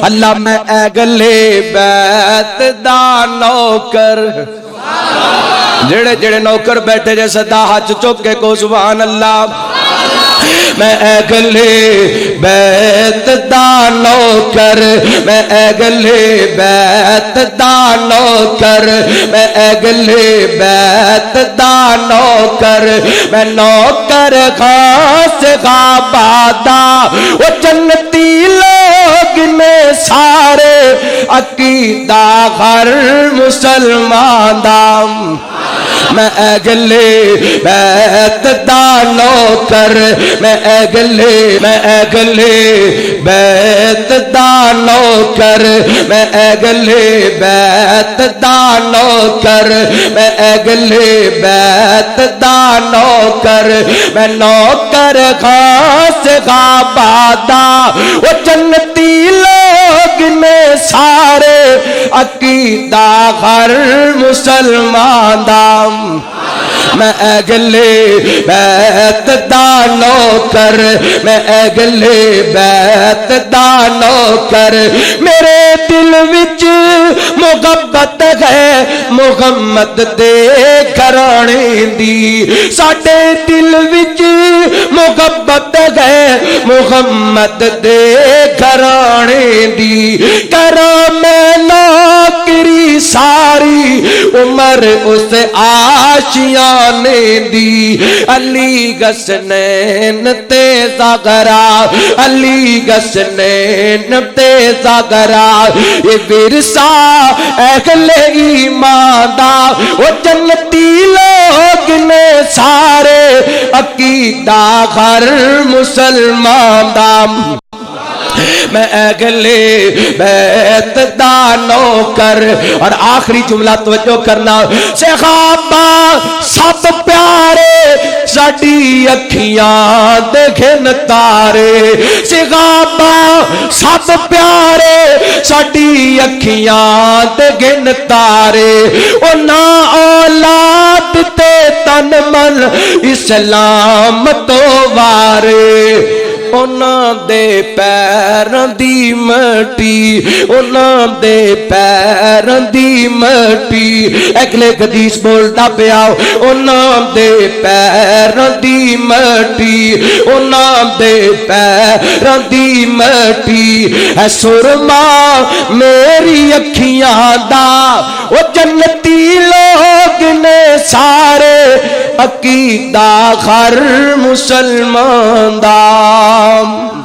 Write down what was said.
اللہ میں اگلے بیت دا نوکر جڑے جڑے نوکر بیٹھے جیسے دا ہاتھ چک کے کو سبحان اللہ میں اگلے بیت دا نوکر میں اگلے بیت دا نوکر میں اگلے بیت دا نوکر میں نوکر خاص آبادا وہ جنتی لوگ نے سارے عقیدہ ہر مسلمان دام میں اگلے بیت دا نوکر میں اگلے بیت دا نوکر میں اگلے بیت دا نوکر میں اگلے بیت دا نوکر میں نوکر خاص آبادا وہ جنتی لوگ نے سارے عقیدہ ہر مسلمان دام میں اگلے بیت دا نوکر میں اگلے بیت دا نوکر میرے دل وچ محبت ہے محمد دے گھرانے دی ساڈے دل وچ محبت ہے محمد دے گھرانے دی کراں میں نوکری ساری عمر اس آشیانے دی علی گسنین تے زغرا علی گسنین تے زغرا یہ ورثہ اہل ایمان دا وہ جنتی لوگ نے سارے عقیدہ ہر مسلمان دا میں اگلے بیت دا نوکر اور آخری جملہ توجہ کرنا صحابہ سب پیارے ساڈی اکھیاں دے گھن تارے صحابہ سب پیارے ساڈی اکھیاں دے گھن تارے انہاں اولاد تے تن من اسلام تو وارے انہاں دے پیراں دی مٹی انہاں دے پیراں دی مٹی اگلے حدیث بولدا پیا انہاں دے پیراں دی مٹی انہاں دے پیراں دی مٹی ہے سرما میری اکھیاں دا وہ جنتی لوگ نے سارے عقیدہ ہر مسلمان دا